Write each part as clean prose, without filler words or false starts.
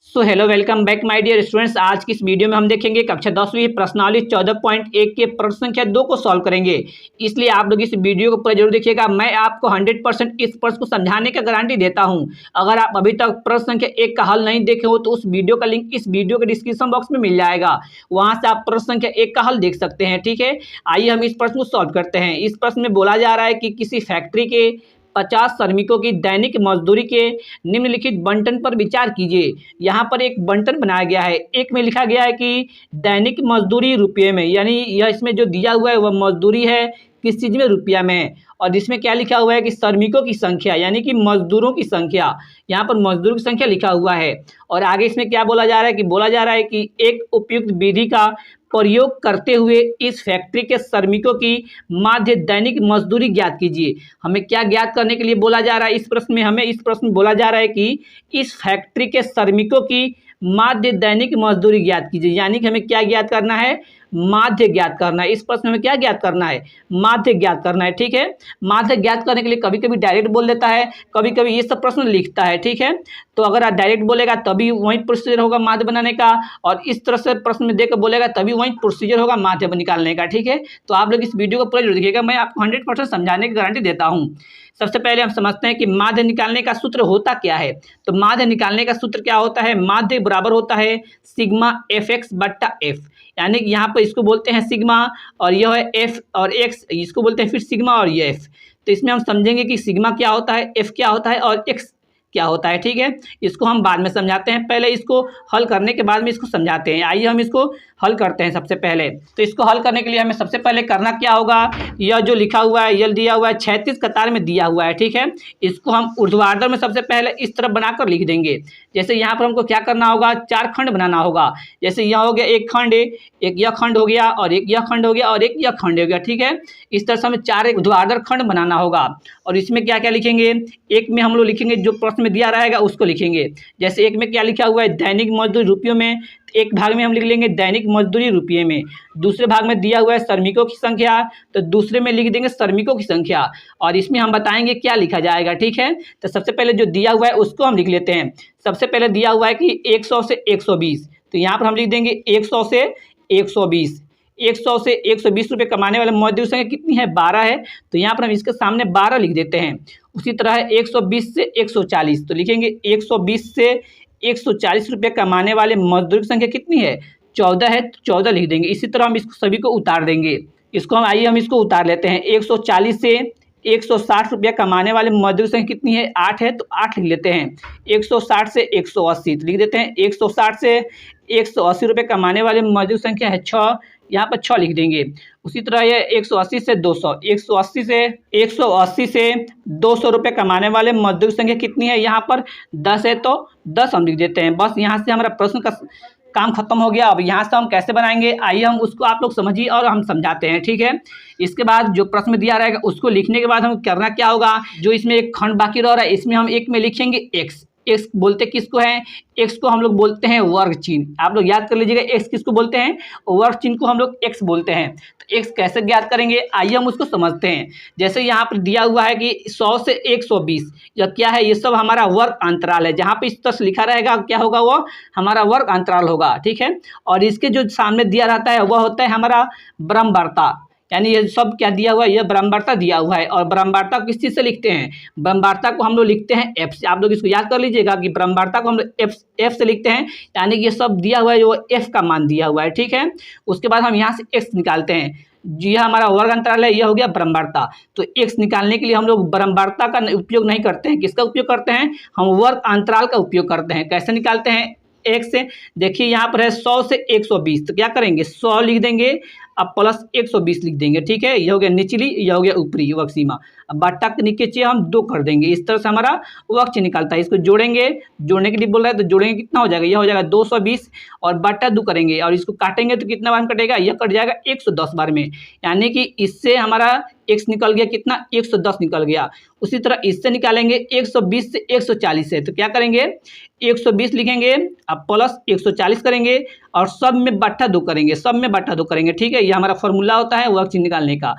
So hello welcome back my dear students. आज की इस वीडियो में हम देखेंगे कक्षा 10वीं प्रश्नावली 14.1 के प्रश्न संख्या 2 को सॉल्व करेंगे। इसलिए आप लोग इस वीडियो को पूरा जरूर देखिएगा। मैं आपको 100% इस प्रश्न को समझाने का गारंटी देता हूं। अगर आप अभी तक प्रश्न संख्या 1 का हल नहीं देखे हो तो उस वीडियो का लिंक इस वीडियो के डिस्क्रिप्शन बॉक्स में मिल जाएगा, वहां से आप प्रश्न संख्या 1 का हल देख सकते हैं। ठीक है, आइए हम इस प्रश्न को सॉल्व करते हैं। इस प्रश्न में बोला जा रहा है कि किसी फैक्ट्री के 50 श्रमिकों की दैनिक मजदूरी के निम्नलिखित बंटन पर विचार कीजिए। यहाँ पर एक बंटन बनाया गया है। एक में लिखा गया है कि दैनिक मजदूरी रुपये में, यानी यह इसमें जो दिया हुआ है वह मजदूरी है किस चीज़ में, रुपया में। और इसमें क्या लिखा हुआ है कि श्रमिकों की संख्या यानी कि मजदूरों की संख्या, यहाँ पर मजदूरों की संख्या लिखा हुआ है। और आगे इसमें क्या बोला जा रहा है कि बोला जा रहा है कि एक उपयुक्त विधि का प्रयोग करते हुए इस फैक्ट्री के श्रमिकों की माध्य दैनिक मजदूरी ज्ञात कीजिए। हमें क्या ज्ञात करने के लिए बोला जा रहा है? इस प्रश्न में हमें इस प्रश्न में बोला जा रहा है कि इस फैक्ट्री के श्रमिकों की माध्य दैनिक मजदूरी ज्ञात कीजिए। यानी कि हमें क्या ज्ञात करना है? माध्य ज्ञात करना है। इस प्रश्न में क्या ज्ञात करना है? माध्य ज्ञात करना है। ठीक है, माध्य ज्ञात करने के लिए कभी कभी डायरेक्ट बोल देता है, कभी कभी ये सब प्रश्न लिखता है। ठीक है, तो अगर आप डायरेक्ट बोलेगा तभी वही प्रोसीजर होगा माध्य बनाने का, और इस तरह से प्रश्न में देकर बोलेगा तभी वही प्रोसीजर होगा माध्य निकालने का। ठीक है, तो आप लोग इस वीडियो को पूरा जरूर देखिएगा। मैं आपको 100% समझाने की गारंटी देता हूँ। सबसे पहले हम समझते हैं कि माध्य निकालने का सूत्र होता क्या है। तो माध्य निकालने का सूत्र क्या होता है? माध्य बराबर होता है सिग्मा एफ एक्स बट्टा एफ, यानी कि यहाँ पर इसको बोलते हैं सिग्मा और यह है एफ, और एक्स इसको बोलते हैं फिर सिग्मा और ये एफ। तो इसमें हम समझेंगे कि सिग्मा क्या होता है, एफ क्या होता है और एक्स क्या होता है। ठीक है, इसको हम बाद में समझाते हैं, पहले इसको हल करने के बाद में इसको समझाते हैं। आइए हम इसको हल करते हैं। सबसे पहले तो इसको हल करने के लिए हमें सबसे पहले करना क्या होगा? यह जो लिखा हुआ है, यह दिया हुआ है 36 कतार में दिया हुआ है। ठीक है, इसको हम ऊर्ध्वाधर में सबसे पहले इस तरफ बनाकर लिख देंगे। जैसे यहाँ पर हमको क्या करना होगा? 4 खंड बनाना होगा। जैसे यह हो गया एक खंड, एक यह खंड हो गया, और एक यह खंड हो गया, और एक यह खंड हो गया। ठीक है, इस तरह से हमें 4 एक ऊर्ध्वाधर खंड बनाना होगा। और इसमें क्या क्या लिखेंगे? एक में हम लोग लिखेंगे जो प्रश्न में दिया रहेगा उसको लिखेंगे। जैसे एक में क्या लिखा हुआ है? दैनिक मजदूरी रुपयों में, एक भाग में हम लिख लेंगे दैनिक मजदूरी रुपये में। दूसरे भाग में दिया हुआ है श्रमिकों की संख्या, तो दूसरे में लिख देंगे श्रमिकों की संख्या, और इसमें हम बताएंगे क्या लिखा जाएगा। ठीक है, तो सबसे पहले जो दिया हुआ है उसको हम लिख लेते हैं। सबसे पहले दिया हुआ है कि 100 से 120, तो यहाँ पर हम लिख देंगे 100 से 120। 100 से 120 रुपये कमाने वाले मजदूर संख्या कितनी है? 12 है, तो यहाँ पर हम इसके सामने 12 लिख देते हैं। उसी तरह है 120 से 140, तो लिखेंगे 120 से 140 रुपये कमाने वाले मजदूर की संख्या कितनी है? 14 है, तो 14 लिख देंगे। इसी तरह हम इसको सभी को उतार देंगे। इसको हम आइए हम इसको उतार लेते हैं। 140 से 160 रुपया कमाने वाले मजदूर की संख्या कितनी है? 8 है, तो 8 लिख लेते हैं। 160 से 180, तो लिख देते हैं 160 से 180 रुपये कमाने वाले मजदूर संख्या है 6, यहाँ पर 6 लिख देंगे। उसी तरह ये 180 से 200, 180 से 200 रुपये कमाने वाले मजदूर संख्या कितनी है? यहाँ पर 10 है, तो 10 हम लिख देते हैं। बस यहाँ से हमारा प्रश्न का काम खत्म हो गया। अब यहाँ से हम कैसे बनाएंगे, आइए हम उसको आप लोग समझिए और हम समझाते हैं। ठीक है, इसके बाद जो प्रश्न में दिया रहेगा उसको लिखने के बाद हम करना क्या होगा? जो इसमें एक खंड बाकी रह रहा है इसमें हम एक में लिखेंगे एक्स। एक्स बोलते किसको है? एक्स को हम लोग बोलते हैं वर्ग चिन्ह। आप लोग याद कर लीजिएगा, एक्स किसको बोलते हैं? वर्ग चिन्ह को हम लोग एक्स बोलते हैं। तो एक्स कैसे ज्ञात करेंगे, आइए हम उसको समझते हैं। जैसे यहाँ पर दिया हुआ है कि 100 से 120, यह क्या है? ये सब हमारा वर्ग अंतराल है। जहाँ पे इस तरह से लिखा रहेगा क्या होगा? वो हमारा वर्ग अंतराल होगा। ठीक है, और इसके जो सामने दिया रहता है वह होता है हमारा ब्रह्मवार्ता, यानी ये सब क्या दिया हुआ है? ये ब्रह्मवार्ता दिया हुआ है। और ब्रह्मवार्ता को किस चीज़ से लिखते हैं? ब्रह्मवार्ता को हम लोग लिखते हैं एफ से। आप लोग इसको याद कर लीजिएगा कि ब्रह्मवार्ता को हम लोग एफ से लिखते हैं, यानी कि ये सब दिया हुआ है जो एफ का मान दिया हुआ है। ठीक है, उसके बाद हम यहाँ से एक्स निकालते हैं। जी हाँ, हमारा वर्ग अंतराल है, यह हो गया ब्रह्मवार्ता। तो एक्स निकालने के लिए हम लोग ब्रह्मवार्ता का उपयोग नहीं करते हैं। किसका उपयोग करते हैं? हम वर्ग अंतराल का उपयोग करते हैं। कैसे निकालते हैं? एक्स से देखिए यहाँ पर है 100 से 120, तो क्या करेंगे? 100 लिख देंगे, अब प्लस 120 लिख देंगे। ठीक है, यह हो गया निचली, यह हो गया ऊपरी वर्ग सीमा। अब बट्टा के नीचे हम 2 कर देंगे। इस तरह से हमारा वर्ग चिन्ह निकलता है। इसको जोड़ेंगे, जोड़ने के लिए बोल रहा है तो जोड़ेंगे, कितना हो जाएगा? यह हो जाएगा 220, और बट्टा 2 करेंगे और इसको काटेंगे तो कितना बार कटेगा? यह कट जाएगा 110 बार में, यानी कि इससे हमारा एक्स निकल गया कितना? 110 निकल गया। उसी तरह इससे निकालेंगे 120 से 140 है, तो क्या करेंगे? 120 लिखेंगे, अब प्लस 140 करेंगे, और सब में बट्टा 2 करेंगे, सब में बट्टा 2 करेंगे। ठीक है, ये हमारा फॉर्मूला होता है वर्ग चिन्ह निकालने का।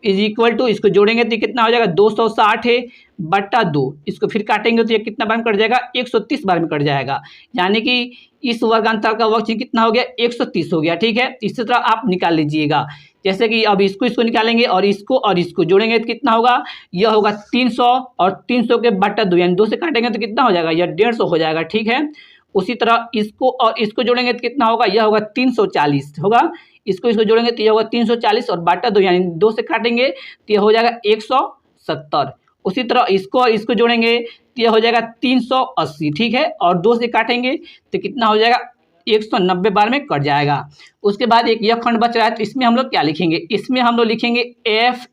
इज इक्वल टू, इसको जोड़ेंगे तो ये कितना हो जाएगा 260 है बट्टा 2, इसको फिर काटेंगे तो ये कितना बार में कट जाएगा 130 बार में कट जाएगा, यानी कि इस वर्गांतर का वर्ग कितना हो गया 130 हो गया। ठीक है, इसी तरह आप निकाल लीजिएगा, जैसे कि अब इसको निकालेंगे और इसको जोड़ेंगे तो कितना होगा, यह होगा 300 और 300 के बट्टा 2 यानी 2 से काटेंगे तो कितना हो जाएगा, यह 150 हो जाएगा। ठीक है, उसी तरह इसको और इसको जोड़ेंगे तो कितना होगा, यह होगा 340 होगा, इसको जोड़ेंगे तो यह होगा 340 और बट्टा 2 यानी 2 से काटेंगे तो यह हो जाएगा 170। उसी तरह इसको और इसको जोड़ेंगे तो यह हो जाएगा 380। ठीक है, और 2 से काटेंगे तो कितना हो जाएगा 190 बार में कट जाएगा। उसके बाद एक यह खंड बच रहा है तो इसमें हम लोग क्या लिखेंगे, इसमें हम लोग लिखेंगे एफ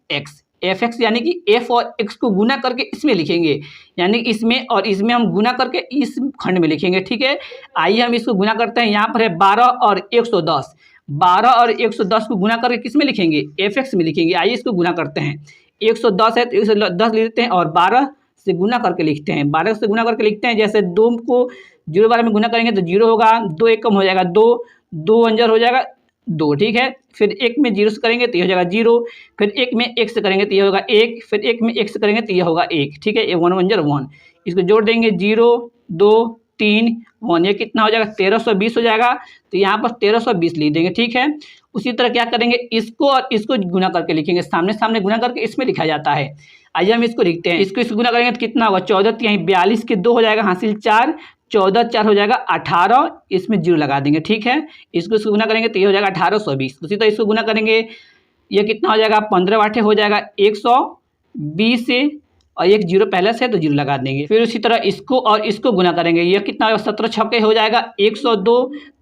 एक्स यानी कि एफ और एक्स को गुना करके इसमें लिखेंगे, यानी इसमें और इसमें हम गुना करके इस खंड में लिखेंगे। ठीक है, आइए हम इसको गुना करते हैं। यहाँ पर है 12 और 110, 12 और 110 को गुना करके किस में लिखेंगे, एफ एक्स में लिखेंगे। आइए इसको गुना करते हैं, 110 है तो 110 लिख देते हैं और 12 से गुना करके लिखते हैं, 12 से गुना करके लिखते हैं। जैसे 2 को 0 बार में गुना करेंगे तो 0 होगा, 2 एक कम हो जाएगा 2, 2 अंजर हो जाएगा 2। ठीक है, फिर 1 में 0 से करेंगे तो ये हो जाएगा 0, फिर 1 में 1 से करेंगे तो ये होगा 1, फिर 1 में 1 से करेंगे तो ये होगा 1। ठीक है, ये 1 अंजर 1, इसको जोड़ देंगे 0 2 3 1, ये कितना हो जाएगा 1320 हो जाएगा, तो यहाँ पर 1320 लिख देंगे। ठीक है, उसी तरह क्या करेंगे, इसको और इसको गुना करके लिखेंगे, सामने सामने गुना करके इसमें लिखा जाता है। आइए हम इसको लिखते हैं, इसको गुना करेंगे तो कितना होगा 14, यहीं 42 के 2 हो जाएगा हासिल 4, 14 4 हो जाएगा 18, इसमें 0 लगा देंगे। ठीक है, इसको गुना करेंगे तो ये हो जाएगा 1820। उसी तरह इसको गुना करेंगे, ये कितना हो जाएगा 15 8 हो जाएगा 120 से, और एक 0 पहले से तो 0 लगा देंगे। फिर उसी तरह इसको और इसको गुना करेंगे, यह कितना होगा 17 छक्के हो जाएगा 102,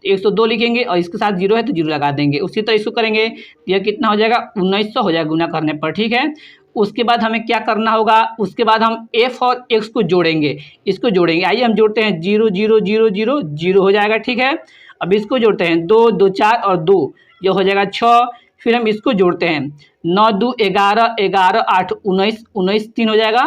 102 लिखेंगे और इसके साथ 0 है तो 0 लगा देंगे। उसी तरह इसको करेंगे, यह कितना हो जाएगा 1900 हो जाएगा गुना करने पर। ठीक है, उसके बाद हमें क्या करना होगा, उसके बाद हम f और x को जोड़ेंगे, इसको जोड़ेंगे। आइए हम जोड़ते हैं, 0 0 0 0 0 हो जाएगा। ठीक है, अब इसको जोड़ते हैं, 2 2 4 और 2, यह हो जाएगा 6। फिर हम इसको जोड़ते हैं, 9 2 11 11 8 19 19 3 हो जाएगा,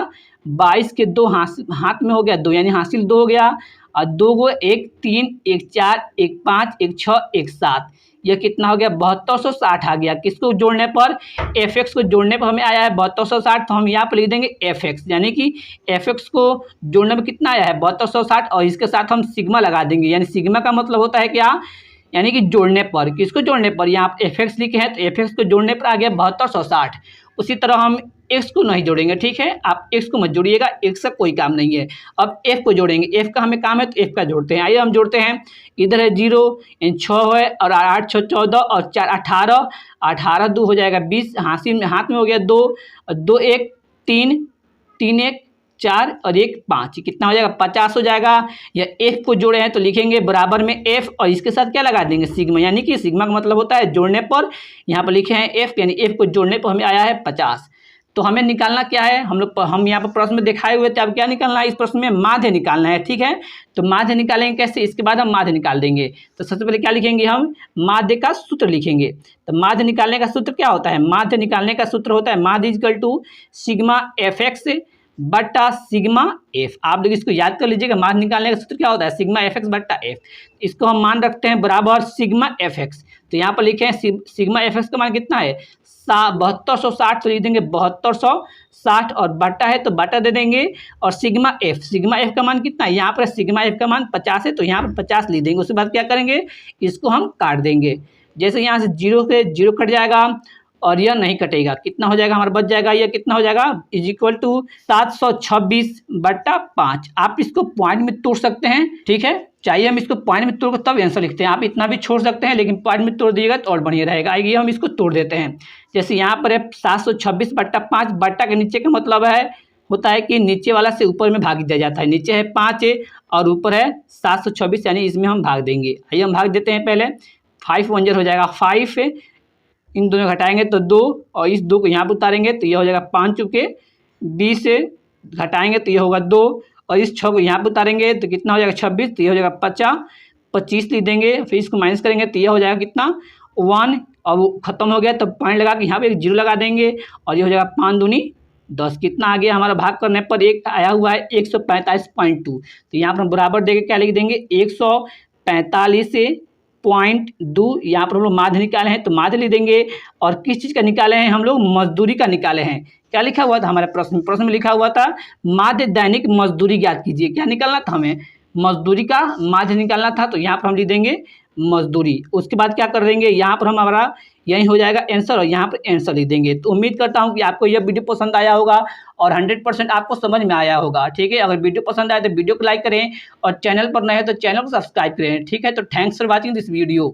22 के 2 हाथ में हो गया 2 यानी हासिल 2 हो गया, और 2 को 1 3 1 4 1 5 1 6 1 7, यह कितना हो गया 7260 आ गया। किसको जोड़ने पर, एफ एक्स को जोड़ने पर हमें आया है 7260, तो हम यहाँ पर लिख देंगे एफ एक्स, यानी कि एफ एक्स को जोड़ने में कितना आया है 7260, और इसके साथ हम सिग्मा लगा देंगे, यानी सिग्मा का मतलब होता है क्या, यानी कि जोड़ने पर। किसको जोड़ने पर, यहाँ आप एफ एक्स लिखे हैं तो एफ एक्स को जोड़ने पर आ गया 7260। उसी तरह हम एक्स को नहीं जोड़ेंगे। ठीक है, आप एक्स को मत जोड़िएगा, एक्स का कोई काम नहीं है। अब एफ को जोड़ेंगे, एफ का हमें काम है तो एफ का जोड़ते हैं। आइए हम जोड़ते हैं, इधर है 0 6 है और 8 6 14 और 4 18, 18 2 हो जाएगा 20, हाथ में हो गया 2, 2 1 3 3 1 4 और 1 5, कितना हो जाएगा 50 हो जाएगा। या एफ को जोड़े हैं तो लिखेंगे बराबर में एफ और इसके साथ क्या लगा देंगे सिग्मा, यानी कि सिग्मा का मतलब होता है जोड़ने पर। यहाँ पर लिखे हैं एफ, यानी एफ को जोड़ने पर हमें आया है 50। तो हमें निकालना क्या है, हम यहाँ पर प्रश्न में दिखाए हुए थे, अब क्या निकालना है, इस प्रश्न में माध्य निकालना है। ठीक है, तो माध्य निकालेंगे कैसे, इसके बाद हम माध्य निकाल देंगे। तो सबसे पहले क्या लिखेंगे, हम माध्य का सूत्र लिखेंगे। तो माध्य निकालने का सूत्र क्या होता है, माध्य निकालने का सूत्र होता है माध्य equal to sigma F X बट्टा सिग्मा एफ। आप लोग इसको याद कर लीजिएगा, माध्य निकालने का सूत्र क्या होता है सिग्मा एफ एक्स बट्टा एफ। इसको हम मान रखते हैं बराबर सिग्मा एफ एक्स। तो यहाँ पर लिखे हैं सिग्मा एफ एक्स का मान कितना है 7260, तो लिख देंगे 7260 और बट्टा है तो बट्टा दे देंगे, और सिग्मा एफ का मान कितना है, यहाँ पर सिग्मा एफ का मान 50 है तो यहाँ पर 50 लिख देंगे। उसके बाद क्या करेंगे, इसको हम काट देंगे। जैसे यहाँ से 0 से 0 कट जाएगा और यह नहीं कटेगा, कितना हो जाएगा हमारा बच जाएगा, यह कितना हो जाएगा इज इक्वल टू 726 बट्टा 5। आप इसको पॉइंट में तोड़ सकते हैं। ठीक है, चाहिए हम इसको पॉइंट में तोड़ कर तब आंसर लिखते हैं, आप इतना भी छोड़ सकते हैं लेकिन पॉइंट में तोड़ दिएगा तो और बढ़िया रहेगा। आइए हम इसको तोड़ देते हैं। जैसे यहाँ पर है 726 बट्टा 5, बट्टा के नीचे का मतलब होता है कि नीचे वाला से ऊपर में भाग दिया जाता है। नीचे है 5 और ऊपर है 726, यानी इसमें हम भाग देंगे। आइए हम भाग देते हैं, पहले 5 1 हो जाएगा 5, इन दोनों घटाएंगे तो 2 और इस 2 को यहाँ पर उतारेंगे तो यह हो जाएगा 5 चुके, 20 से घटाएंगे तो यह होगा 2 और इस 6 को यहाँ पर उतारेंगे तो कितना हो जाएगा 26, तो यह हो जाएगा 50, 25 लिख देंगे। फिर इसको माइनस करेंगे तो यह हो जाएगा कितना 1, और वो खत्म हो गया तो पॉइंट लगा के यहाँ पे एक 0 लगा देंगे और ये हो जाएगा 5 दूनी 10। कितना आ गया हमारा, भाग करने पर एक आया हुआ है 145.2। तो यहाँ पर हम बराबर देके क्या लिख देंगे 145 0.2 यहाँ पर हम लोग माध्य निकाले हैं तो माध्य लिख देंगे। और किस चीज़ का निकाले हैं हम लोग? मजदूरी का निकाले हैं। क्या लिखा हुआ था हमारे प्रश्न में लिखा हुआ था माध्य दैनिक मजदूरी ज्ञात कीजिए। क्या निकालना था हमें? मजदूरी का माध्य निकालना था, तो यहाँ पर हम लिख देंगे मजदूरी। उसके बाद क्या कर देंगे, यहाँ पर हम हमारा यही हो जाएगा आंसर और यहाँ पर आंसर लिख देंगे। तो उम्मीद करता हूँ कि आपको यह वीडियो पसंद आया होगा और 100% आपको समझ में आया होगा। ठीक है, अगर वीडियो पसंद आए तो वीडियो को लाइक करें और चैनल पर नए हैं तो चैनल को सब्सक्राइब करें। ठीक है, तो thanks for watching this video.